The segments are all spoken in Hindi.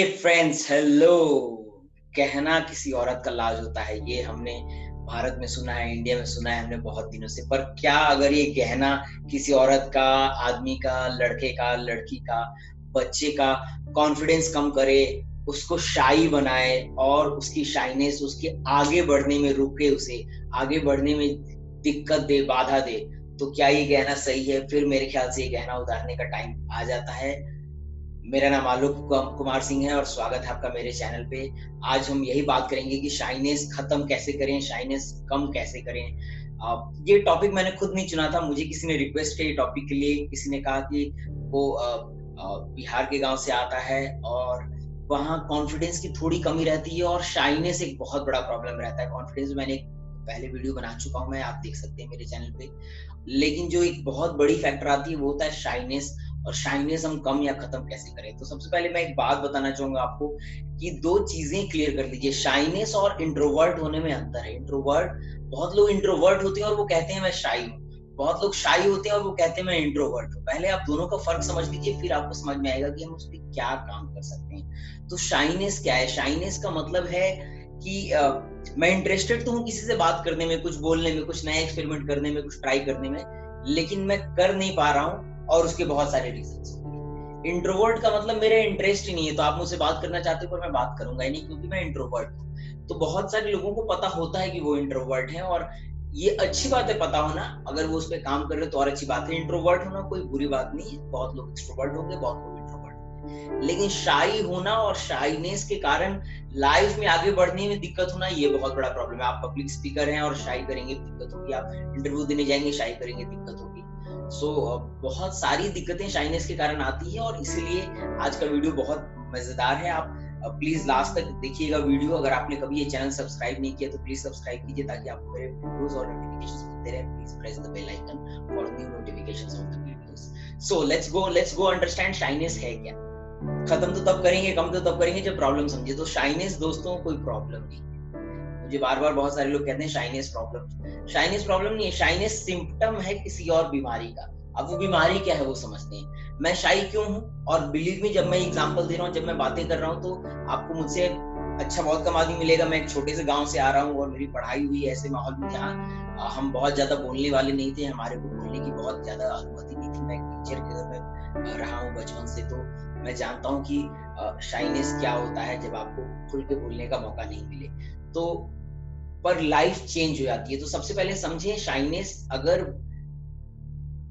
Friends, hello. कहना किसी औरत का लाज होता है, ये हमने भारत में सुना है, इंडिया में सुना है हमने बहुत दिनों से। पर क्या अगर ये कहना किसी औरत का, आदमी का, लड़के का, लड़की का, बच्चे का कॉन्फिडेंस कम करे, उसको शाई बनाए और उसकी शाइनेस उसके आगे बढ़ने में रोके, उसे आगे बढ़ने में दिक्कत दे, बाधा दे, तो क्या ये कहना सही है? फिर मेरे ख्याल से ये कहना उतारने का टाइम आ जाता है। मेरा नाम आलोक कुमार सिंह है और स्वागत है आपका मेरे चैनल पे। आज हम यही बात करेंगे कि शाइनेस खत्म कैसे करें, शाइनेस कम कैसे करें। ये टॉपिक मैंने खुद नहीं चुना था, मुझे किसी ने रिक्वेस्ट किया टॉपिक के लिए। किसी ने कहा कि वो बिहार के गांव से आता है और वहाँ कॉन्फिडेंस की थोड़ी कमी रहती है और शाइनेस एक बहुत बड़ा प्रॉब्लम रहता है। कॉन्फिडेंस मैंने पहले वीडियो बना चुका हूँ मैं, आप देख सकते हैं मेरे चैनल पे। लेकिन जो एक बहुत बड़ी फैक्टर आती है वो होता है शाइनेस। और शाइनेस हम कम या खत्म कैसे करें? तो सबसे पहले मैं एक बात बताना चाहूंगा आपको कि दो चीजें क्लियर कर लीजिए। शाइनेस और इंट्रोवर्ट होने में अंतर है। इंट्रोवर्ट, बहुत लोग इंट्रोवर्ट होते हैं और वो कहते हैं मैं शाई हूँ। बहुत लोग शाई होते हैं और वो कहते हैं मैं इंट्रोवर्ट हूँ। पहले आप दोनों का फर्क समझ लीजिए, फिर आपको समझ में आएगा कि हम उस पर क्या काम कर सकते हैं। तो शाइनेस क्या है? शाइनेस का मतलब है कि मैं इंटरेस्टेड तो हूँ किसी से बात करने में, कुछ बोलने में, कुछ नया एक्सपेरिमेंट करने में, कुछ ट्राई करने में, लेकिन मैं कर नहीं पा रहा हूँ और उसके बहुत सारे रीजंस होंगे। इंट्रोवर्ट का मतलब मेरा इंटरेस्ट ही नहीं है, तो आप मुझसे बात करना चाहते हो पर मैं बात करूंगा ही नहीं क्योंकि मैं इंट्रोवर्ट हूँ। तो बहुत सारे लोगों को पता होता है कि वो इंट्रोवर्ट है और ये अच्छी बात है पता होना। अगर वो उस पर काम कर रहे तो और अच्छी बात है। इंट्रोवर्ट होना कोई बुरी बात नहीं है। बहुत लोग एक्सट्रोवर्ट हो गए, बहुत लोग इंट्रोवर्ट हो गए। लेकिन शाई होना और शाइनेस के कारण लाइफ में आगे बढ़ने में दिक्कत होना, ये बहुत बड़ा प्रॉब्लम है। आप पब्लिक स्पीकर हैं और शाई करेंगे दिक्कत होगी, आप इंटरव्यू देने जाएंगे शाई करेंगे दिक्कत होगी। बहुत सारी दिक्कतें शाइनेस के कारण आती है और इसीलिए आज का वीडियो बहुत मजेदार है। आप प्लीज लास्ट तक देखिएगा वीडियो। अगर आपने कभी ये चैनल सब्सक्राइब नहीं किया तो प्लीज सब्सक्राइब कीजिए ताकि आपको मेरे वीडियोस और नोटिफिकेशंस मिलते रहे। Please press the bell icon for new notifications of the videos. So let's go understand shyness है क्या। खत्म तो तब करेंगे, कम तो तब करेंगे जब प्रॉब्लम समझे। तो शाइनेस दोस्तों कोई प्रॉब्लम नहीं है। मुझे बार बार बहुत सारे लोग कहते हैं शाइनेस प्रॉब्लम। शाइनेस प्रॉब्लम नहीं है, शाइनेस सिम्टम है किसी और बीमारी का। अब वो बीमारी क्या है वो समझते हैं। मैं शाई क्यों हूँ? और बिलीव मी, जब मैं एग्जांपल दे रहा हूँ, जब मैं बातें कर रहा हूँ तो आपको मुझसे अच्छा बहुत कम आदमी मिलेगा। मैं एक छोटे से गांव से आ रहा हूँ और मेरी पढ़ाई हुई ऐसे माहौल में जहाँ हम बहुत ज्यादा बोलने वाले नहीं थे, हमारे को बोलने की बहुत ज्यादा अनुमति नहीं थी। मैं एक टीचर के घर में रहा हूँ बचपन से, तो मैं जानता हूँ कि शाइनेस क्या होता है जब आपको खुल के बोलने का मौका नहीं मिले। तो पर लाइफ चेंज हो जाती है। तो सबसे पहले समझे शाइनेस अगर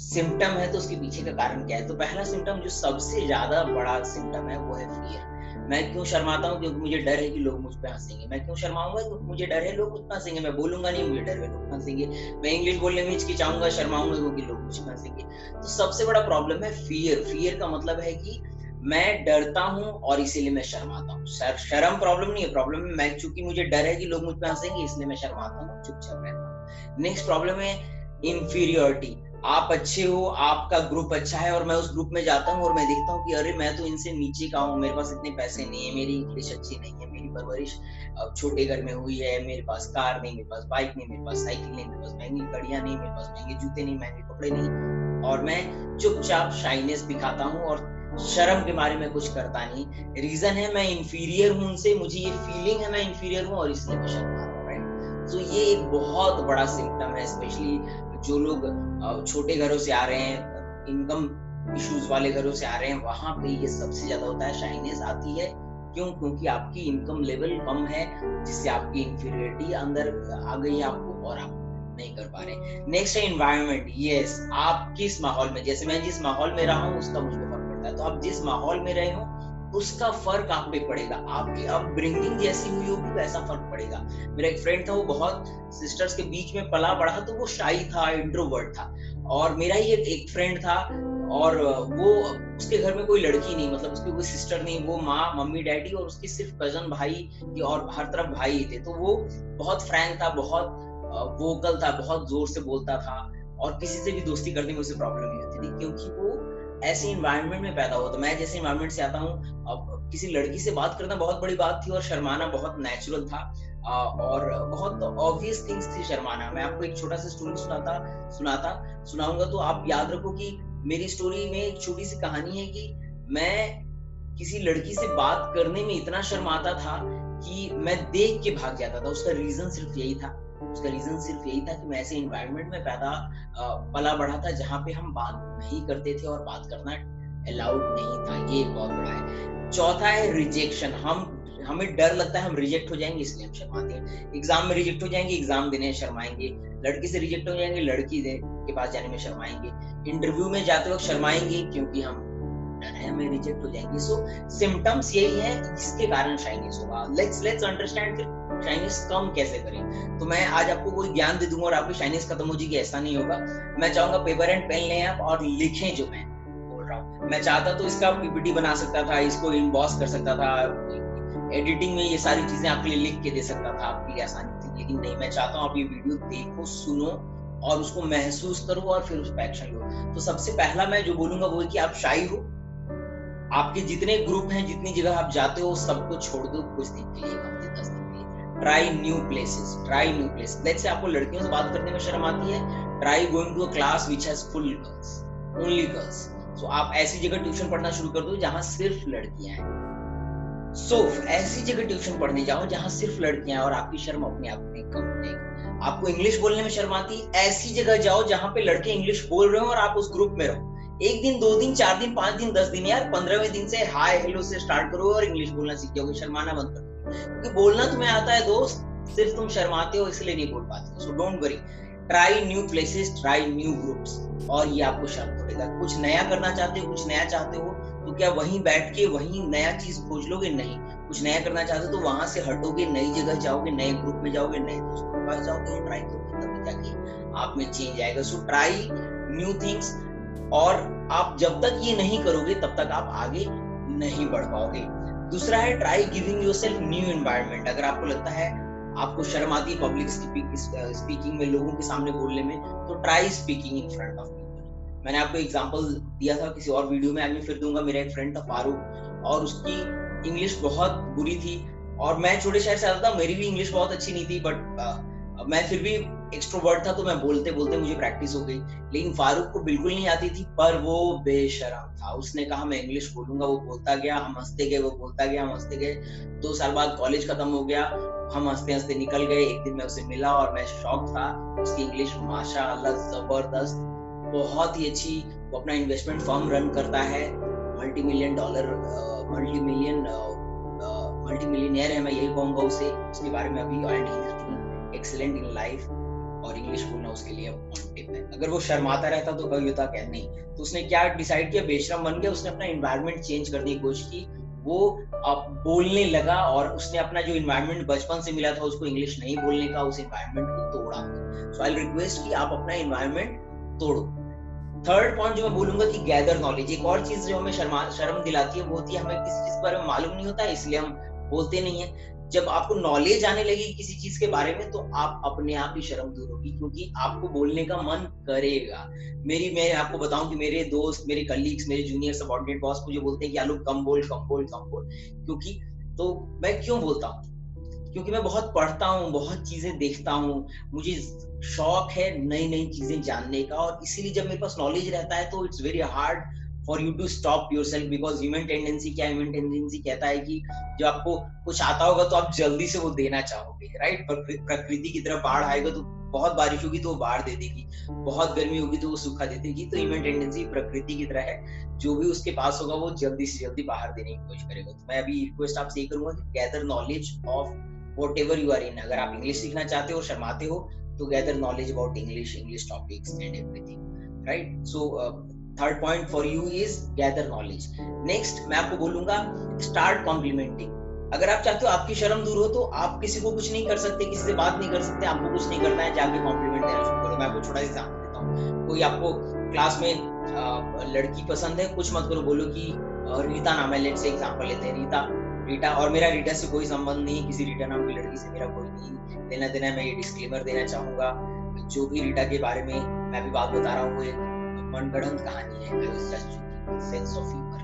सिम्टम है तो उसके पीछे का कारण क्या है। तो पहला सिम्टम जो सबसे ज्यादा बड़ा सिम्टम है वो है फियर। मैं क्यों शर्माता हूँ? क्योंकि मुझे डर है कि लोग मुझ पे हंसेंगे। मैं क्यों शर्माऊंगा? क्योंकि मुझे डर है लोग मुझ पे हंसेंगे। मैं बोलूंगा नहीं, मुझे डर है लोग हंसेंगे। मैं इंग्लिश बोलने में हिचकिचाऊंगा, शर्माऊंगा क्योंकि लोग मुझ पे हंसेंगे। तो सबसे बड़ा प्रॉब्लम है फियर। फियर का मतलब है कि मैं डरता हूँ और इसीलिए मैं शर्माता हूँ। शर्म प्रॉब्लम नहीं है, प्रॉब्लम है मैं, चूंकि मुझे डर है कि लोग मुझ पे हंसेंगे इसलिए मैं शर्माता हूँ, चुपचाप रहता हूँ। नेक्स्ट प्रॉब्लम है इंफीरियोरिटी। आप अच्छे हो, आपका ग्रुप अच्छा है और मैं उस ग्रुप में जाता हूँ और मैं देखता हूँ कि अरे मैं तो इनसे नीचे का हूँ, मेरे पास इतने पैसे नहीं है, मेरी इंग्लिश अच्छी नहीं है, मेरी परवरिश छोटे घर में हुई है, मेरे पास कार नहीं, मेरे पास बाइक नहीं, मेरे पास साइकिल नहीं, मेरे पास महंगी घड़ियां नहीं, मेरे पास महंगे जूते नहीं, महंगे कपड़े नहीं, और मैं चुपचाप शाइनेस दिखाता हूँ और शर्म के मारे में कुछ करता नहीं। रीजन है मैं इंफीरियर हूँ उनसे, मुझे ये फीलिंग है मैं इंफीरियर हूँ और इसलिए मैं शर्मा रहा हूँ, राइट। तो ये एक बहुत बड़ा सिम्टम है, स्पेशली जो लोग छोटे घरों से आ रहे हैं, इनकम इश्यूज वाले घरों से आ रहे हैं, वहां पे ये सबसे ज्यादा होता है। शाइनेस आती है क्यों? क्योंकि आपकी इनकम लेवल कम है, जिससे आपकी इंफीरियरिटी अंदर आ गई है आपको और आप नहीं कर पा रहे। नेक्स्ट है एनवायरनमेंट। यस, आप किस माहौल में, जैसे मैं जिस माहौल में रहा हूँ उसका मुझ पर फर्क पड़ता है। तो आप जिस माहौल में रहे हो उसका फर्क आप पे पड़ेगा। आपकी अपब्रिंगिंग जैसी हुई होगी वैसा फर्क पड़ेगा। मेरा एक फ्रेंड था, वो बहुत सिस्टर्स के बीच में पला बढ़ा, तो वो शाई था, इंट्रोवर्ट था। और मेरा ही एक फ्रेंड था और वो, उसके घर में कोई लड़की नहीं, मतलब उसकी कोई सिस्टर नहीं, वो माँ, मम्मी, डैडी और उसके सिर्फ कजन भाई और हर तरफ भाई थे। तो वो बहुत फ्रैंक था, बहुत वोकल था, बहुत जोर से बोलता था और किसी से भी दोस्ती करने में उसे प्रॉब्लम नहीं होती थी क्योंकि वो ऐसे इन्वायरमेंट में पैदा हुआ था। मैं जैसे इन्वायरमेंट से आता हूँ, अब किसी लड़की से बात करना बहुत बड़ी बात थी और शर्माना बहुत नेचुरल था और बहुत ऑब्वियस थिंग्स थी शर्माना। मैं आपको एक छोटा सा स्टोरी सुनाऊंगा तो आप याद रखो कि मेरी स्टोरी में एक छोटी सी कहानी है कि मैं किसी लड़की से बात करने में इतना शर्माता था कि मैं देख के भाग जाता था। उसका रीजन सिर्फ यही था कि मैं ऐसे इन्वायरमेंट में पला बढ़ा था जहाँ पे हम बात नहीं करते थे और बात करना अलाउड नहीं था। ये एक बहुत बड़ा है। चौथा है रिजेक्शन। हमें डर लगता है हम रिजेक्ट हो जाएंगे, इसलिए हम शर्माते हैं। एग्जाम में रिजेक्ट हो जाएंगे, एग्जाम देने में शर्माएंगे। लड़की से रिजेक्ट हो जाएंगे, लड़की के पास जाने में शर्माएंगे। इंटरव्यू में जाते वक्त शर्माएंगे क्योंकि हम डर है हमें रिजेक्ट हो जाएंगे। सो सिम्टम्स यही है जिसके कारण शाइनेस होगा। लेट्स अंडरस्टैंड फिर शाइनेस कम कैसे करें। तो मैं आज आपको कोई ज्ञान दे दूंगा और आपकी शाइनेस खत्म हो जाएगी, ऐसा नहीं होगा। मैं चाहूंगा पेपर एंड पेन लें आप और लिखें जो मैं बोल रहा हूँ। मैं चाहता तो इसका पीपीटी बना सकता था, इसको इनबॉस कर सकता था, एडिटिंग में ये सारी चीजें आपके लिए लिख के दे सकता था, आपके लिए आसानी थी। लेकिन नहीं, मैं चाहता हूँ आप ये वीडियो देखो, सुनो और उसको महसूस करो और फिर उस पर एक्शन लो। तो सबसे पहला मैं जो बोलूंगा वो है कि आप शाई हो। आपके जितने ग्रुप हैं, जितनी जगह आप जाते हो, सबको छोड़ दो कुछ दिन के लिए, हफ्ते 10 दिन के लिए। Try new places. Let's say आपको लड़कियों से बात करने में शर्म आती है, try going to a class which has full girls, only girls. So आप ऐसी जगह ट्यूशन पढ़ना शुरू कर दो जहां सिर्फ लड़कियां हैं। ऐसी जगह ट्यूशन पढ़ने जाओ जहां सिर्फ लड़कियां हैं और आपकी शर्म अपने आप में कम हो जाएगी। आपको इंग्लिश बोलने में शर्म आती, ऐसी जगह जाओ जहां पे लड़के इंग्लिश बोल रहे हो और आप उस ग्रुप में रहो। 1 दिन, 2 दिन, 4 दिन, 5 दिन, 10 दिन, यार 15वें दिन से हाय हेलो से स्टार्ट करो और इंग्लिश बोलना सीख जाओगे। शर्माना बंद करो, क्योंकि बोलना तुम्हें आता है दोस्त, सिर्फ तुम शर्माते हो इसलिए नहीं बोल पाते। So don't worry, try new places, try new groups, और ये आपको शर्म तोड़ेगा। कुछ नया करना चाहते हो, कुछ नया चाहते हो, तो क्या वहीं बैठ के वहीं नया चीज खोज लोगे? नहीं। कुछ नया करना चाहते हो तो वहां से हटोगे, नई जगह जाओगे, नए ग्रुप में जाओगे, नए दोस्तों के पास जाओगे और ट्राई करोगे, तभी जाके आप में चेंज आएगा। सो ट्राई न्यू थिंग्स, और आप जब तक ये नहीं करोगे तब तक आप आगे नहीं बढ़ पाओगे। दूसरा है try giving yourself new environment. अगर आपको लगता है आपको शर्म आती है पब्लिक स्पीकिंग में, लोगों के सामने बोलने में, तो try speaking in front of people. मैंने आपको एग्जांपल दिया था किसी और वीडियो में, आज मैं फिर दूंगा। मेरा एक फ्रेंड था फारूक, और उसकी इंग्लिश बहुत बुरी थी, और मैं छोटे शहर से आता था, मेरी भी इंग्लिश बहुत अच्छी नहीं थी, बट मैं फिर भी एक्सट्रोवर्ट था, तो मैं बोलते बोलते मुझे प्रैक्टिस हो गई। लेकिन फारूक को बिल्कुल नहीं आती थी, पर वो बेशरम था। उसने कहा मैं इंग्लिश बोलूंगा, वो बोलता गया, हम हंसते गए, वो बोलता गया, हम हंसते गए। 2 साल बाद कॉलेज खत्म हो गया, हम हंसते हंसते निकल गए। एक दिन मैं उससे मिला और मैं शॉक था। उसकी इंग्लिश माशाअल्लाह जबरदस्त, बहुत ही अच्छी। वो अपना इन्वेस्टमेंट फर्म रन करता है, मल्टीमिलियनियर है, मैं यही कहूंगा उसे, उसके बारे में अभी। And he is doing excellent in life, और इंग्लिश बोलना उसके लिए ऑन टिप है। अगर वो शर्माता रहता तो कभी होता क्या नहीं। तो उसने क्या डिसाइड किया, बेशरम बन गया, उसने अपना एनवायरनमेंट चेंज करने की कोशिश की। वो अब बोलने लगा, और उसने अपना जो एनवायरनमेंट बचपन से मिला था उसको इंग्लिश नहीं बोलने का, उस एनवायरनमेंट को तोड़ा। सो आई रिक्वेस्ट कि आप अपना एनवायरनमेंट तोड़ो। थर्ड पॉइंट जो मैं बोलूंगा कि गैदर नॉलेज। एक और चीज जो हमें शर्म दिलाती है वो होती है हमें किसी चीज के बारे में मालूम नहीं होता है, इसलिए हम बोलते नहीं है। जब आपको नॉलेज आने लगेगी किसी चीज के बारे में, तो आप अपने आप ही शर्म दूर होगी, क्योंकि आपको बोलने का मन करेगा। मैं आपको बताऊं कि मेरे दोस्त, मेरे कलीग्स, मेरे जूनियर सबऑर्डिनेट बॉस मुझे बोलते हैं कि आलोक कम बोल, क्योंकि तो मैं क्यों बोलता हूँ? क्योंकि मैं बहुत पढ़ता हूँ, बहुत चीजें देखता हूँ, मुझे शौक है नई नई चीजें जानने का, और इसीलिए जब मेरे पास नॉलेज रहता है तो it's very hard for you to stop yourself, because human tendency कहता है कि जब आपको कुछ आता होगा तो आप जल्दी से वो देना चाहोगे, राइट? प्रकृति की तरफ बाढ़ आएगा तो बहुत बारिश होगी तो वो बाढ़ दे देगी, बहुत गर्मी होगी तो वो सूखा दे देगी। तो ह्यूमन टेंडेंसी प्रकृति की तरह है, जो भी उसके पास होगा वो जल्दी से जल्दी बाहर देने की कोशिश करेगा। तो मैं अभी रिक्वेस्ट आपसे ये करूंगा कि gather knowledge of whatever you are in। अगर आप इंग्लिश सीखना चाहते हो और शर्माते हो तो gather knowledge about English topics and everything, right? So third point for you is gather knowledge. Next मैं आपको बोलूंगा स्टार्ट कॉम्प्लीमेंटिंग। अगर आप चाहते हो आपकी शर्म दूर हो तो आप किसी को कुछ नहीं कर सकते, किसी से बात नहीं कर सकते, आपको कुछ नहीं करना है, जाके कॉम्प्लीमेंट देना शुरू करो। मैं आपको छोटा सा एग्जांपल देता हूँ। कोई आपको क्लास में लड़की पसंद है, कुछ मत करो, बोलो कि रीता नाम है, लेट्स से एग्जांपल लेते हैं, रीटा, और मेरा रीटा से कोई संबंध नहीं, किसी रीटा नाम की लड़की से मेरा कोई नहीं लेना देना है। मैं ये डिस्क्लेमर देना चाहूंगा, जो भी रीटा के बारे में मैं अभी बात बता रहा हूँ वो एक मनगढ़ंत कहानी है। सेंस ऑफ ह्यूमर,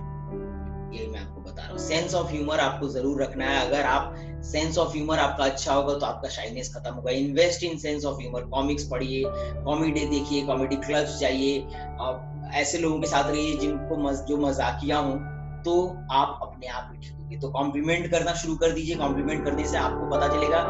ये मैं आपको बता रहा हूँ। सेंस ऑफ ह्यूमर आपको जरूर रखना है। अगर आप सेंस ऑफ ह्यूमर आपका अच्छा होगा तो आपका शाइनेस खत्म होगा। Invest in sense of humour. Comics पढ़िए, कॉमेडी देखिए, कॉमेडी क्लब्स जाइए, ऐसे लोगों के साथ रहिए जिनको जो मजाकिया हो, तो आप अपने आप ही ठीक होगे। तो कॉम्प्लीमेंट करना शुरू कर दीजिए। कॉम्प्लीमेंट करने से आपको पता चलेगा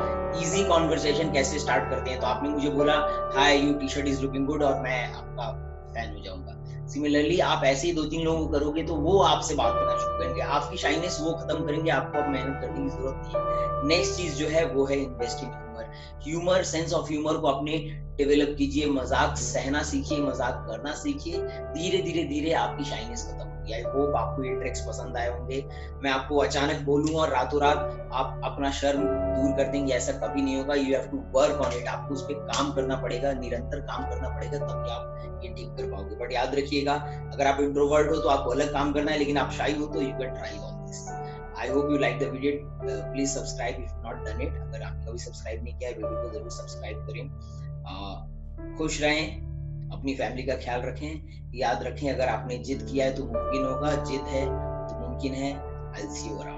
इजी कॉन्वर्सेशन कैसे स्टार्ट करते हैं। तो आपने मुझे बोला hi U T shirt is looking good और मैं आपका फैन हो जाऊंगा। सिमिलरली आप ऐसे ही 2-3 लोगों को करोगे तो वो आपसे बात करना शुरू करेंगे। आपकी शाइनेस वो खत्म करेंगे, आपको अब मेहनत करने की जरूरत नहीं है। नेक्स्ट चीज जो है वो है invest in humour. Humour, sense of humour को अपने डेवलप कीजिए। मजाक सहना सीखिए, मजाक करना सीखिए। धीरे धीरे धीरे आपकी शाइनेस खत्म होगी। आई होप आपको ये ट्रिक्स पसंद आए होंगे। मैं आपको अचानक बोलूंगा और रातों रात आप अपना शर्म दूर कर देंगे, ऐसा कभी नहीं होगा। You have to work on it. आपको उस पर काम करना पड़ेगा, निरंतर काम करना पड़ेगा, तभी आप ये ठीक कर पाओगे। बट याद रखिएगा, अगर आप इंट्रोवर्ट हो तो आपको अलग काम करना है, लेकिन आप शाई हो तो you can try all this. I hope you like the video. Please subscribe if not done it. अगर आपने कभी सब्सक्राइब नहीं किया है, वीडियो को जरूर सब्सक्राइब करें। खुश रहें, अपनी फैमिली का ख्याल रखें। याद रखें, अगर आपने जिद किया है तो मुमकिन होगा, जिद है तो मुमकिन है। I will see you around.